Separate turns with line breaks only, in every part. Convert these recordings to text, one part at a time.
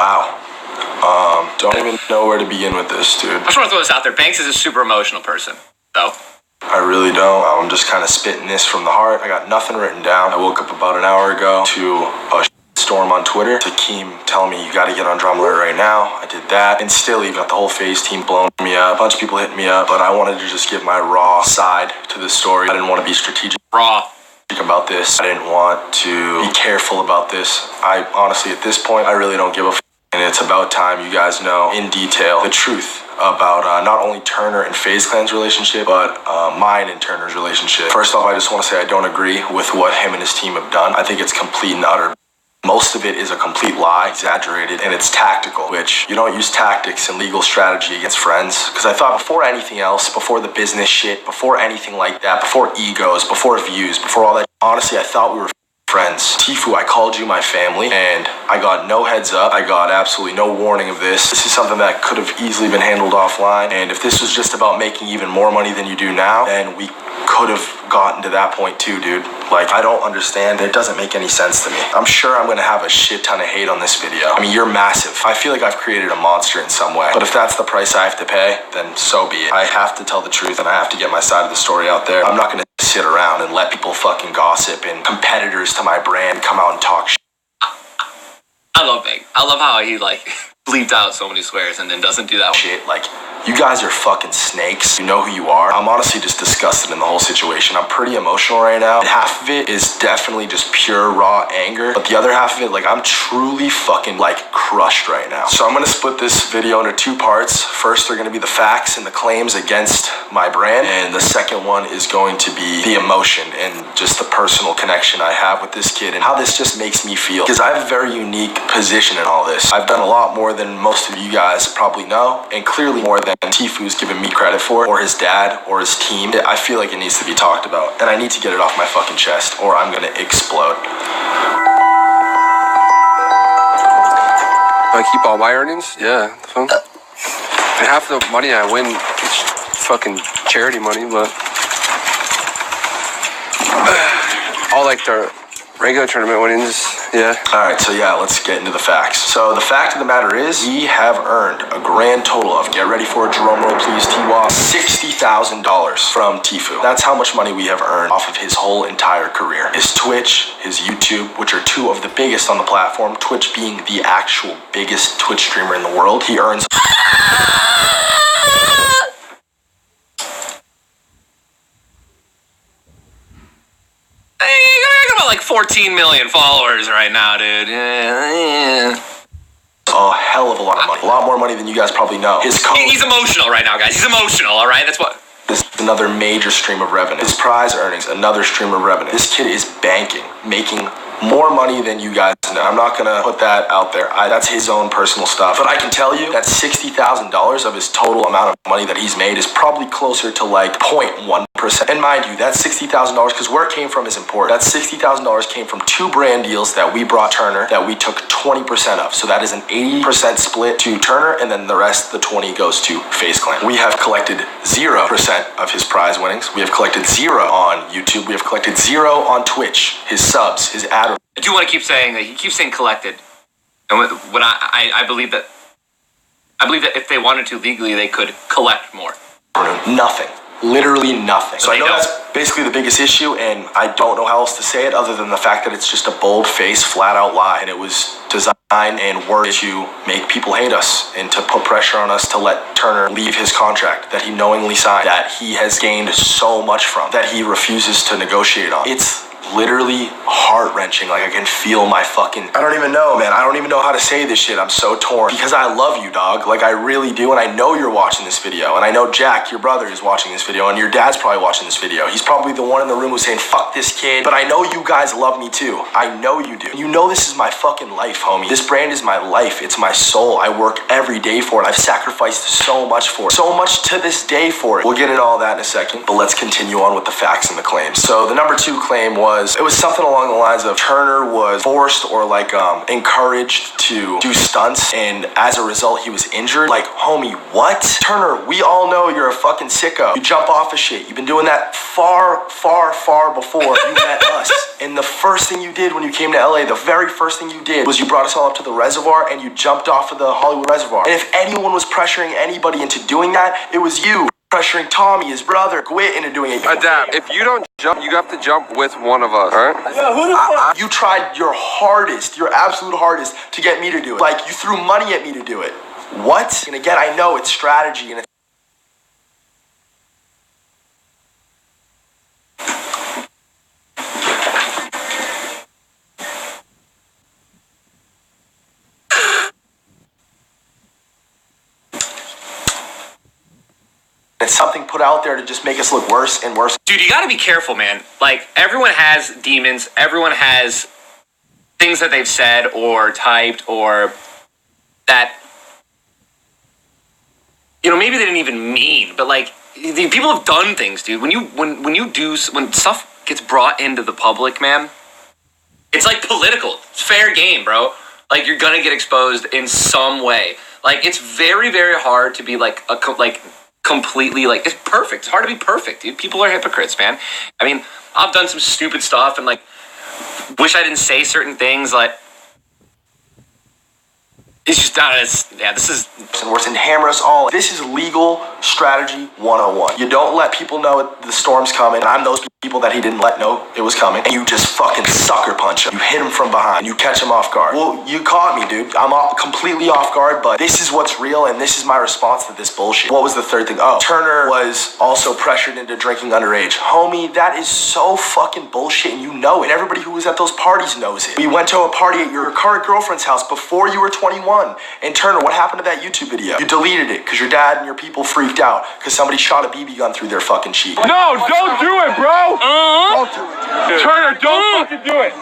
Wow. Don't even know where to begin with this, dude.
I just want to throw this out there. Banks is a super emotional person, though.
I really don't. I'm just kind of spitting this from the heart. I got nothing written down. I woke up about an hour ago to a storm on Twitter. Takeem telling me you got to get on Drama Alert right now. I did that, and still even got the whole FaZe team blowing me up. A bunch of people hitting me up, but I wanted to just give my raw side to this story. I didn't want to be strategic about this. I didn't want to be careful about this. I honestly, at this point, I really don't give a f***. And it's about time you guys know in detail the truth about not only Turner and FaZe Clan's relationship, but mine and Turner's relationship. First off, I just want to say I don't agree with what him and his team have done. I think it's complete and utter. Most of it is a complete lie, exaggerated, and it's tactical, which you don't use tactics and legal strategy against friends. Because I thought before anything else, before the business shit, before anything like that, before egos, before views, before all that, honestly, I thought we were friends. Tfue, I called you my family, and I got no heads up. I got absolutely no warning of this. This is something that could have easily been handled offline, and if this was just about making even more money than you do now, then we could have gotten to that point too, dude. Like, I don't understand. It doesn't make any sense to me. I'm sure I'm gonna have a shit ton of hate on this video. I mean, you're massive. I feel like I've created a monster in some way, but if that's the price I have to pay, then so be it. I have to tell the truth, and I have to get my side of the story out there. I'm not gonna sit around and let people fucking gossip and competitors to my brand come out and talk shit.
I love Big. I love how he, like, bleeped out so many swears and then doesn't do that
shit. Like, you guys are fucking snakes. You know who you are. I'm honestly just disgusted in the whole situation. I'm pretty emotional right now. And half of it is definitely just pure raw anger. But the other half of it, like, I'm truly fucking, like, crushed right now. So I'm gonna split this video into two parts. First, they're gonna be the facts and the claims against my brand. And the second one is going to be the emotion and just the personal connection I have with this kid and how this just makes me feel. Because I have a very unique position in all this. I've done a lot more than most of you guys probably know, and clearly more than Tfue's given me credit for, or his dad, or his team. I feel like it needs to be talked about, and I need to get it off my fucking chest, or I'm gonna explode.
I keep all my earnings? Yeah. And half the money I win is fucking charity money, but all like the regular tournament winnings, yeah.
Alright, so yeah, let's get into the facts. So the fact of the matter is, we have earned a grand total of, get ready for a drum roll please, Tfue, $60,000 from Tfue. That's how much money we have earned off of his whole entire career. His Twitch, his YouTube, which are two of the biggest on the platform, Twitch being the actual biggest Twitch streamer in the world, he earns
like 14 million followers right now, dude.
A hell of a lot of money. A lot more money than you guys probably know.
He's emotional right now, guys. He's emotional, all right? That's what.
This is another major stream of revenue. His prize earnings, another stream of revenue. This kid is banking, making more money than you guys know. I'm not gonna put that out there. That's his own personal stuff. But I can tell you that $60,000 of his total amount of money that he's made is probably closer to like 0.1%. And mind you, that $60,000, because where it came from is important. That $60,000 came from two brand deals that we brought Turner that we took 20% of. So that is an 80% split to Turner, and then the rest, the 20 goes to FaZe Clan. We have collected 0% of his prize winnings. We have collected 0 on YouTube. We have collected 0 on Twitch. His subs, his ad.
I do want to keep saying that he keeps saying collected. And when I believe that if they wanted to legally, they could collect more.
Nothing. Literally nothing. So I know that's basically the biggest issue, and I don't know how else to say it other than the fact that it's just a bold-faced, flat-out lie, and it was designed and worked to make people hate us and to put pressure on us to let Turner leave his contract that he knowingly signed, that he has gained so much from, that he refuses to negotiate on. It's literally heart-wrenching. Like, I can feel my fucking, I don't even know, man. I don't even know how to say this shit. I'm so torn because I love you, dog. Like, I really do, and I know you're watching this video, and I know Jack, your brother, is watching this video, and your dad's probably watching this video. He's probably the one in the room who's saying, fuck this kid, but I know you guys love me too. I know you do. You know this is my fucking life, homie. This brand is my life. It's my soul. I work every day for it. I've sacrificed so much for it. So much to this day for it. We'll get into all that in a second, but let's continue on with the facts and the claims. So the number 2 claim was was, it was something along the lines of Turner was forced or like encouraged to do stunts, and as a result he was injured. Like, homie, what? Turner, we all know you're a fucking sicko. You jump off of shit. You've been doing that far before you met us. And the first thing you did when you came to LA, the very first thing you did was you brought us all up to the reservoir and you jumped off of the Hollywood Reservoir. And if anyone was pressuring anybody into doing that, it was you. Pressuring Tommy, his brother, Gwit, into doing it.
Adapt. If you don't jump, you have to jump with one of us, alright?
Yo, who the fuck?
You tried your hardest, your absolute hardest, to get me to do it. Like, you threw money at me to do it. What? And again, I know it's strategy and it's something put out there to just make us look worse and worse.
Dude, you gotta be careful, man. Like, everyone has demons. Everyone has things that they've said or typed or that, you know, maybe they didn't even mean, but like, the people have done things, dude. When stuff gets brought into the public, man, it's like political. It's fair game, bro. Like, you're gonna get exposed in some way. Like, it's very, very hard to be like completely, like, it's perfect. It's hard to be perfect, dude. People are hypocrites, man. I mean, I've done some stupid stuff and like wish I didn't say certain things. Like, it's just not as, yeah, this is
worse and hammer us all. This is legal strategy 101. You don't let people know the storm's coming, and I'm those people that he didn't let know it was coming, and you just fucking sucker punch him. You hit him from behind, and you catch him off guard. Well, you caught me, dude. I'm completely off guard, but this is what's real, and this is my response to this bullshit. What was the third thing? Oh, Turner was also pressured into drinking underage. Homie, that is so fucking bullshit, and you know it. Everybody who was at those parties knows it. We went to a party at your current girlfriend's house before you were 21. And Turner, what happened to that YouTube video? You deleted it because your dad and your people freaked out because somebody shot a BB gun through their fucking cheek.
No, don't do it, bro. Don't do it. Turner, don't fucking do it.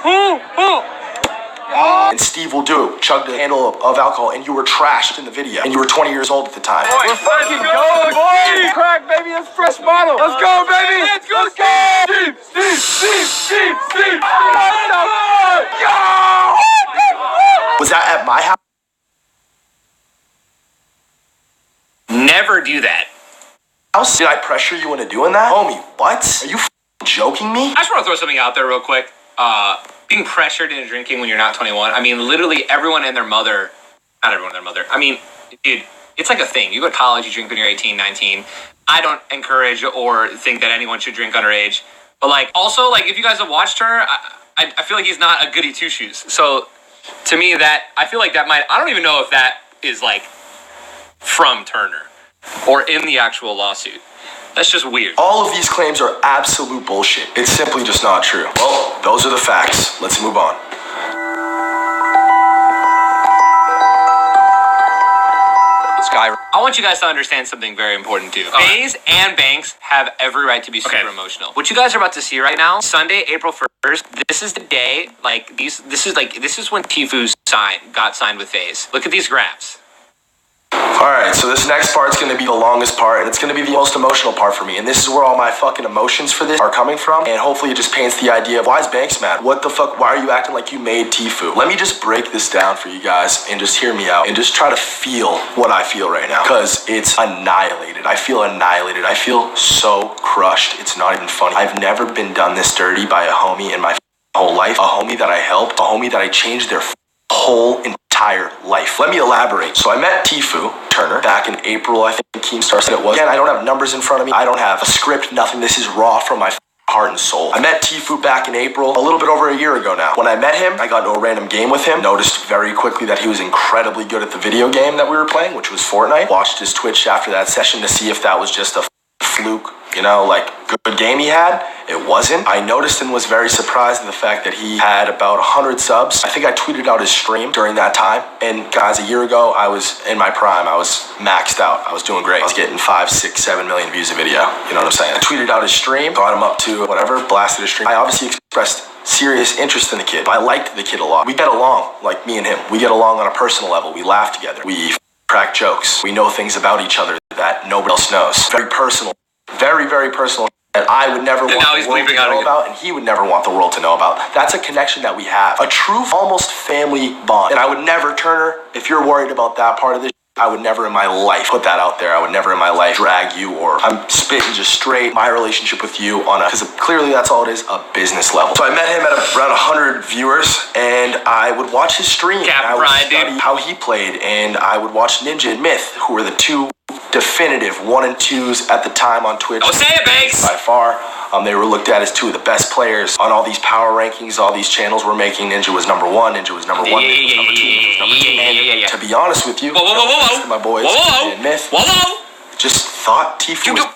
And Steve will do it. Chugged a handle of alcohol, and you were trashed in the video. And you were 20 years old at the time.
We're fucking going, boy. Crack, baby. That's fresh bottle. Let's go, baby. Let's go. Steve. Yo!
Was that at my house?
never do that.
How did I pressure you into doing that? Homie, what? Are you joking me?
I just want to throw something out there real quick. Being pressured into drinking when you're not 21. I mean, literally everyone and their mother, not everyone and their mother. I mean, dude, it's like a thing. You go to college, you drink when you're 18, 19. I don't encourage or think that anyone should drink underage. But like, also, like, if you guys have watched Turner, I feel like he's not a goody two-shoes. So to me, that, I feel like that might, I don't even know if that is like from Turner or in the actual lawsuit. That's just weird.
All of these claims are absolute bullshit. It's simply just not true. Well, those are the facts. Let's move on.
I want you guys to understand something very important too. FAZE and Banks have every right to be super emotional. What you guys are about to see right now, Sunday, April 1st, this is the day, like, this is when Tfue got signed with FAZE. Look at these graphs.
Alright, so this next part's gonna be the longest part, and it's gonna be the most emotional part for me, and this is where all my fucking emotions for this are coming from, and hopefully it just paints the idea of, why is Banks mad? What the fuck, why are you acting like you made Tfue? Let me just break this down for you guys, and just hear me out, and just try to feel what I feel right now, because it's annihilated. I feel annihilated. I feel so crushed. It's not even funny. I've never been done this dirty by a homie in my whole life, a homie that I helped, a homie that I changed their whole entire life. Let me elaborate. So I met Tfue Turner back in April, I think Keemstar said it was. Again, I don't have numbers in front of me. I don't have a script, nothing. This is raw from my heart and soul. I met Tfue back in April, a little bit over a year ago now. When I met him, I got into a random game with him. Noticed very quickly that he was incredibly good at the video game that we were playing, which was Fortnite. Watched his Twitch after that session to see if that was just a fluke, you know, like, good game he had. It wasn't. I noticed and was very surprised at the fact that he had about 100 subs. I think I tweeted out his stream during that time. And guys, a year ago, I was in my prime. I was maxed out. I was doing great. I was getting 5, 6, 7 million views a video. You know what I'm saying? I tweeted out his stream, got him up to whatever, blasted his stream. I obviously expressed serious interest in the kid. I liked the kid a lot. We get along, like me and him. We get along on a personal level. We laugh together. We crack jokes. We know things about each other that nobody else knows. Very personal. Very, very personal that I would never want
now
the
he's
world to
bleeping out
know
again.
about, and he would never want the world to know about. That's a connection that we have. A true, almost family bond. And I would never, Turner, if you're worried about that part of this, I would never in my life put that out there. I would never in my life drag you, or I'm spitting just straight my relationship with you on because clearly that's all it is, a business level. So I met him at around 100 viewers, and I would watch his stream.
Cap
and I would
Brian,
study
dude.
how he played, and I would watch Ninja and Myth, who were the two definitive 1 and 2s at the time on Twitch.
Oh, say it, Banks!
By far. They were looked at as two of the best players on all these power rankings, all these channels we're making. Ninja was number 1, Ninja was number 1, Ninja was number 2, Ninja was number 2. And to be honest with you,
Whoa.
my boys,
Whoa.
and Myth,
Whoa.
just thought Tfue was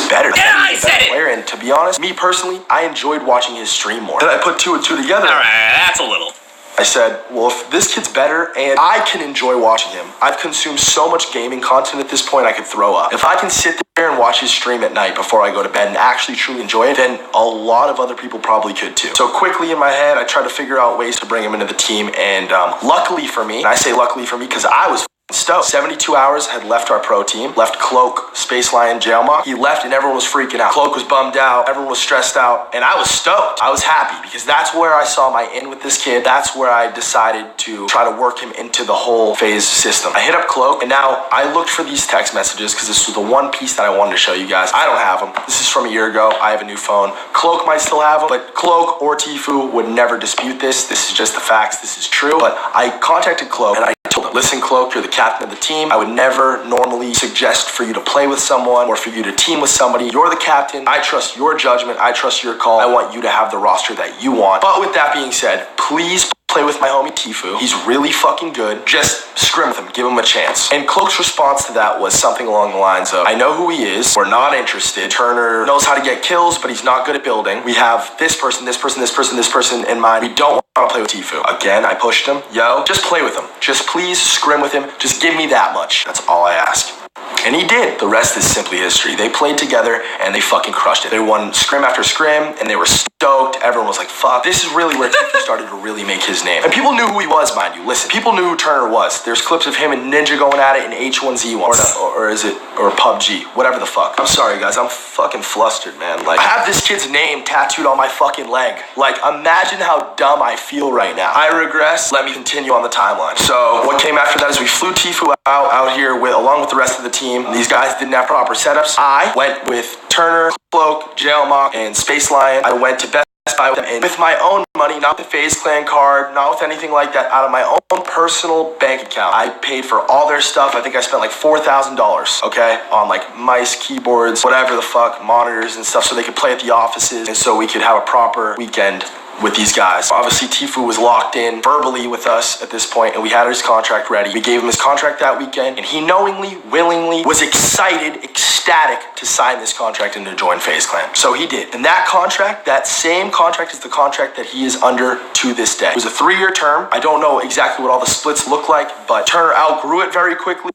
better.
Yeah, I said it.
Player. And to be honest, me personally, I enjoyed watching his stream more. Then I put 2 and 2 together.
All right, that's a little.
I said, well, if this kid's better and I can enjoy watching him, I've consumed so much gaming content at this point I could throw up. If I can sit there and watch his stream at night before I go to bed and actually truly enjoy it, then a lot of other people probably could too. So quickly in my head, I tried to figure out ways to bring him into the team, and luckily for me, and I say luckily for me because I was stoked. 72 hours had left our pro team, left Cloak, Space Lion, Jailmock. He left and everyone was freaking out. Cloak was bummed out, everyone was stressed out, and I was stoked. I was happy because that's where I saw my in with this kid. That's where I decided to try to work him into the whole FaZe system. I hit up Cloak, and now I looked for these text messages because this was the one piece that I wanted to show you guys. I don't have them. This is from a year ago. I have a new phone. Cloak might still have them, but Cloak or Tfue would never dispute this. This is just the facts. This is true. But I contacted Cloak, and I told him, listen, Cloak, you're the captain of the team. I would never normally suggest for you to play with someone or for you to team with somebody. You're the captain. I trust your judgment. I trust your call. I want you to have the roster that you want. But with that being said, please play with my homie Tfue. He's really fucking good. Just scrim with him. Give him a chance. And Cloak's response to that was something along the lines of, I know who he is. We're not interested. Turner knows how to get kills, but he's not good at building. We have this person in mind. We don't want to play with Tfue. Again, I pushed him. Yo, just play with him. Just please scrim with him. Just give me that much. That's all I ask. And he did. The rest is simply history. They played together and they fucking crushed it. They won scrim after scrim and they were stoked. Everyone was like, fuck. This is really where Tfue started to really make his name. And people knew who he was, mind you. Listen, people knew who Turner was. There's clips of him and Ninja going at it in H1Z1 or PUBG, whatever the fuck. I'm sorry, guys. I'm fucking flustered, man. Like, I have this kid's name tattooed on my fucking leg. Like, imagine how dumb I feel right now. I regress. Let me continue on the timeline. So what came after that is we flew Tfue out here along with the rest of the team. These guys didn't have proper setups. I went with Turner, Cloak, Jailmock, and Space Lion. I went to Best Buy with them, and with my own money, not the FaZe Clan card, not with anything like that, out of my own personal bank account. I paid for all their stuff. I think I spent like $4,000, okay, on like mice, keyboards, whatever the fuck, monitors and stuff, so they could play at the offices, and so we could have a proper weekend with these guys. Obviously, Tfue was locked in verbally with us at this point, and we had his contract ready. We gave him his contract that weekend, and he knowingly, willingly, was excited, ecstatic to sign this contract and to join FaZe Clan. So he did. And that contract, that same contract is the contract that he is under to this day. It was a 3-year term. I don't know exactly what all the splits look like, but Turner outgrew it very quickly.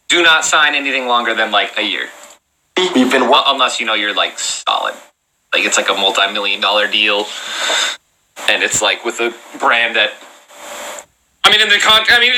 Do not sign anything longer than like a year.
We've been
unless you know you're like solid. Like it's like a multi-million-dollar deal. And it's like with a brand that, I mean, in the contract, I mean,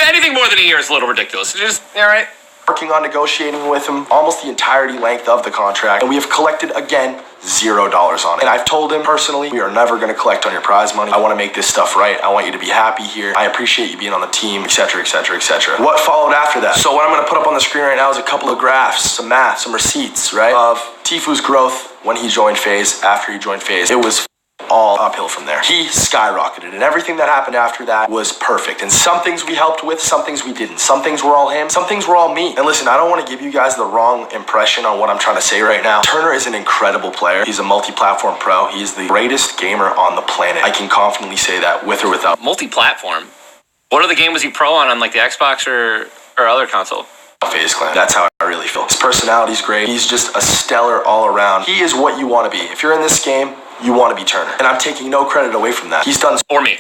anything more than a year is a little ridiculous. Just, all right.
Working on negotiating with him almost the entirety length of the contract, and we have collected, again, $0 on it. And I've told him personally, we are never going to collect on your prize money. I want to make this stuff right. I want you to be happy here. I appreciate you being on the team, etc., etc., etc. What followed after that? So what I'm going to put up on the screen right now is a couple of graphs, some math, some receipts, right, of Tfue's growth when he joined FaZe, after he joined FaZe. It was all uphill from there. He skyrocketed, and everything that happened after that was perfect. And some things we helped with, some things we didn't. Some things were all him, some things were all me. And listen, I don't want to give you guys the wrong impression on what I'm trying to say right now. Turner is an incredible player. He's a multi-platform pro. He's the greatest gamer on the planet. I can confidently say that with or without.
Multi-platform? What other game was he pro on like the Xbox or other console?
FaZe Clan. That's how I really feel. His personality's great. He's just a stellar all around. He is what you want to be. If you're in this game, you want to be Turner. And I'm taking no credit away from that. He's done
or me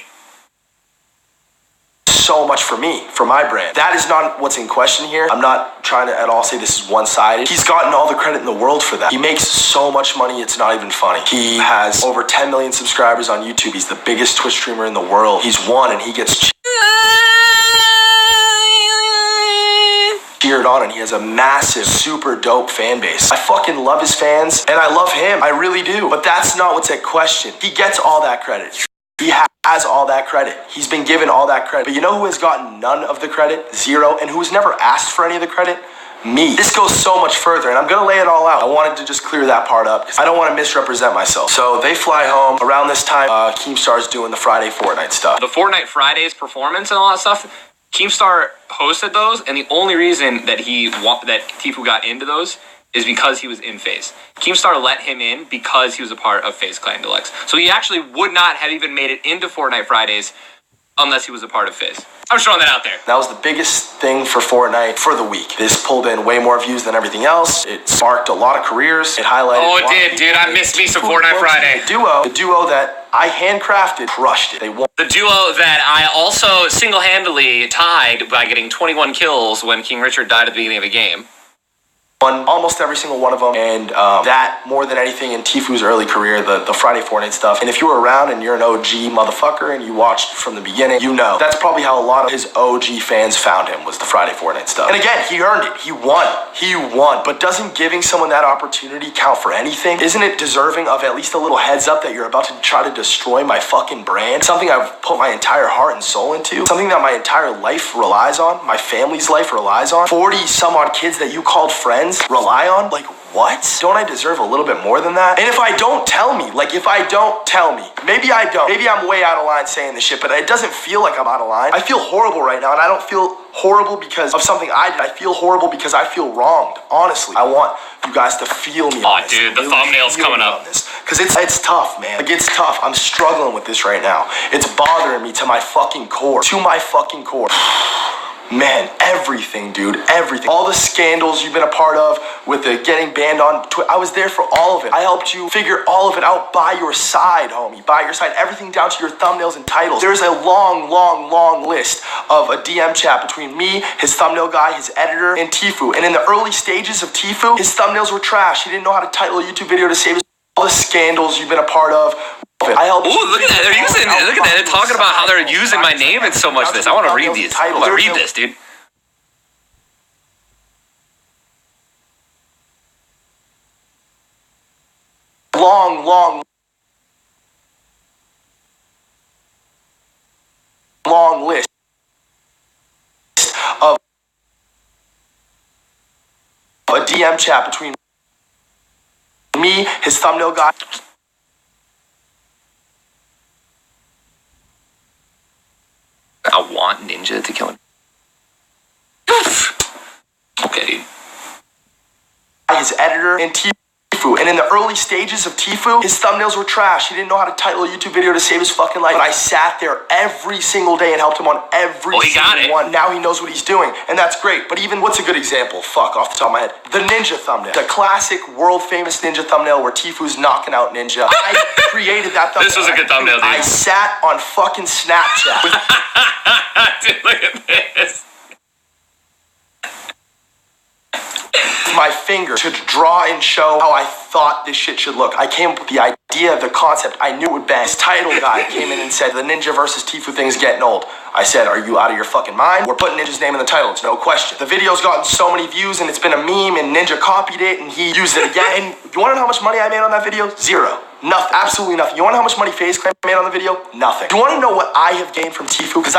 so much for me, for my brand. That is not what's in question here. I'm not trying to at all say this is one-sided. He's gotten all the credit in the world for that. He makes so much money, it's not even funny. He has over 10 million subscribers on YouTube. He's the biggest Twitch streamer in the world. He's won and he gets cheered on, and he has has a massive, super dope fan base. I fucking love his fans, and I love him. I really do. But that's not what's at question. He gets all that credit. He has all that credit. He's been given all that credit. But you know who has gotten none of the credit? Zero. And who has never asked for any of the credit? Me. This goes so much further, and I'm gonna lay it all out. I wanted to just clear that part up because I don't want to misrepresent myself. So they fly home around this time. Keemstar's doing the Friday Fortnite stuff.
The Fortnite Fridays performance and all that stuff, Keemstar hosted those, and the only reason that Tfue got into those is because he was in FaZe. Keemstar let him in because he was a part of FaZe Clan Deluxe. So he actually would not have even made it into Fortnite Fridays unless he was a part of FaZe. I'm just throwing that out there.
That was the biggest thing for Fortnite for the week. This pulled in way more views than everything else. It sparked a lot of careers. It highlighted.
Oh, it did, dude. I missed me some Fortnite Friday.
The duo that I handcrafted crushed it. They won.
The duo that I also single-handedly tied by getting 21 kills when King Richard died at the beginning of the game.
Won almost every single one of them, and that more than anything in Tfue's early career, the Friday Fortnite stuff. And if you were around and you're an OG motherfucker and you watched from the beginning, you know that's probably how a lot of his OG fans found him, was the Friday Fortnite stuff. And again, he earned it. He won. But doesn't giving someone that opportunity count for anything? Isn't it deserving of at least a little heads up that you're about to try to destroy my fucking brand? Something I've put my entire heart and soul into. Something that my entire life relies on. My family's life relies on. 40 some odd kids that you called friends rely on? Like, what? Don't I deserve a little bit more than that? And if I don't tell me, maybe I don't. Maybe I'm way out of line saying this shit, but it doesn't feel like I'm out of line. I feel horrible right now, and I don't feel horrible because of something I did. I feel horrible because I feel wronged. Honestly, I want you guys to feel me.
Oh, dude, the thumbnail's coming up.
Because it's tough, man. Like, it's tough. I'm struggling with this right now. It's bothering me to my fucking core. Man, everything, dude, everything. All the scandals you've been a part of with the getting banned on Twitter, I was there for all of it. I helped you figure all of it out by your side, homie, by your side. Everything down to your thumbnails and titles. There's a long list of a DM chat between me, his thumbnail guy, his editor, and Tfue. And in the early stages of Tfue, his thumbnails were trash. He didn't know how to title a YouTube video to save his... All the scandals you've been a part of. I helped.
Ooh, look at that. Look at that. They're talking about how they're using my name in so much of this. I want to read these. I want to read this, dude.
Long list of a DM chat between me, his thumbnail guy.
I want Ninja to kill him. Okay, dude.
His editor and Tfue. And in the early stages of Tfue, his thumbnails were trash. He didn't know how to title a YouTube video to save his fucking life. But I sat there every single day and helped him on every single one. Now he knows what he's doing, and that's great. But even, what's a good example? Fuck, off the top of my head. The Ninja thumbnail. The classic world-famous Ninja thumbnail where Tfue's knocking out Ninja. I created that thumbnail.
This was a good thumbnail, dude.
I sat on fucking Snapchat with...
Dude, look at this.
My finger to draw and show how I thought this shit should look. I came up with the idea, the concept. I knew it would bang. This title guy came in and said, the Ninja versus Tfue thing's getting old. I said, are you out of your fucking mind? We're putting Ninja's name in the title. It's no question. The video's gotten so many views and it's been a meme and Ninja copied it and he used it again. And you want to know how much money I made on that video? Zero. Nothing. Absolutely nothing. You want to know how much money FaZe Clan made on the video? Nothing. You want to know what I have gained from Tfue? Because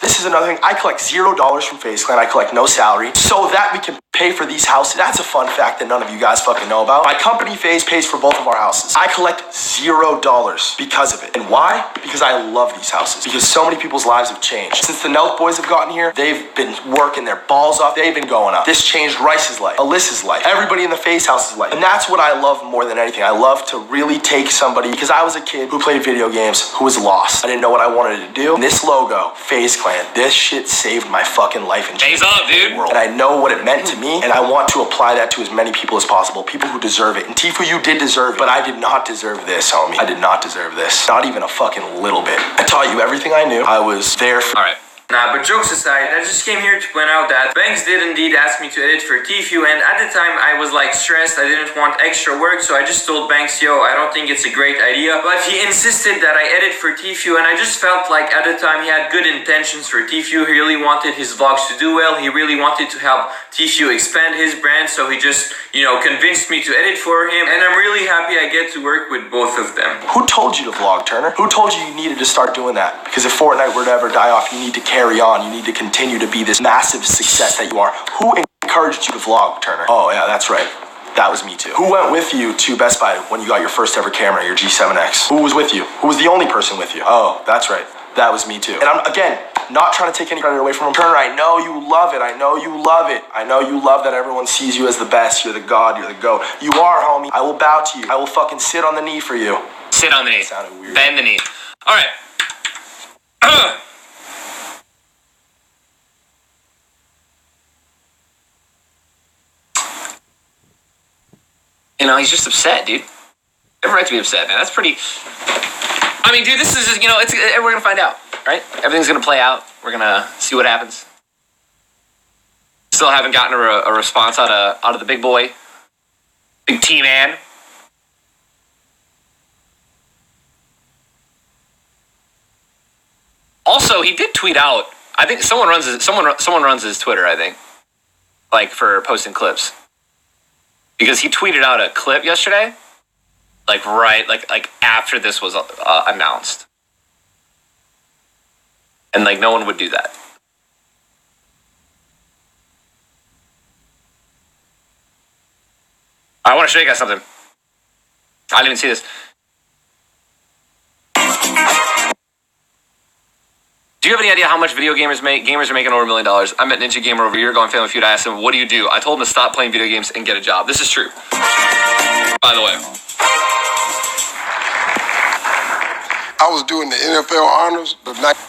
this is another thing. I collect $0 from FaZe Clan. I collect no salary so that we can pay for these houses. That's a fun fact that none of you guys fucking know about. My company FaZe pays for both of our houses. I collect $0 because of it. And why? Because I love these houses. Because so many people's lives have changed. Since the Nelk boys have gotten here, they've been working their balls off. They've been going up. This changed Rice's life, Alyssa's life, everybody in the FaZe house's life. And that's what I love more than anything. I love to really take somebody, because I was a kid who played video games, who was lost. I didn't know what I wanted to do. And this logo, FaZe Clan, this shit saved my fucking life and changed the world. And I know what it meant to me, and I want to apply that to as many people as possible. People who deserve it. And Tfue, you did deserve it, but I did not deserve this, homie. I did not deserve this. Not even a fucking little bit. I taught you everything I knew. I was there for...
All right.
Nah, but jokes aside, I just came here to point out that Banks did indeed ask me to edit for Tfue, and at the time I was like stressed, I didn't want extra work, so I just told Banks, yo, I don't think it's a great idea. But he insisted that I edit for Tfue, and I just felt like at the time he had good intentions for Tfue. He really wanted his vlogs to do well, he really wanted to help Tfue expand his brand, so he just, convinced me to edit for him, and I'm really happy I get to work with both of them.
Who told you to vlog, Turner? Who told you needed to start doing that? Because if Fortnite were to ever die off, you need to carry on. You need to continue to be this massive success that you are. Who encouraged you to vlog, Turner? Oh, yeah, that's right. That was me too. Who went with you to Best Buy when you got your first ever camera, your G7X? Who was with you? Who was the only person with you? Oh, that's right. That was me too. And I'm, again, not trying to take any credit away from him. Turner, I know you love it. I know you love it. I know you love that everyone sees you as the best. You're the god. You're the GOAT. You are, homie. I will bow to you. I will fucking sit on the knee for you.
Sit on the knee.
That sounded weird.
Bend the knee. All right. He's just upset, dude. Every right to be upset, man. That's pretty. I mean, dude, this is just, we're gonna find out, right? Everything's gonna play out. We're gonna see what happens. Still haven't gotten a response out of the big boy, big T man. Also, he did tweet out. I think someone runs his Twitter. I think, like for posting clips, because he tweeted out a clip yesterday, like after this was announced, and like no one would do that. I want to show you guys something. I didn't even see this. Do you have any idea how much video gamers make? Gamers are making over $1 million. I met Ninja Gamer over here going Family Feud. I asked him, what do you do? I told him to stop playing video games and get a job. This is true. By the way.
I was doing the NFL honors, but not...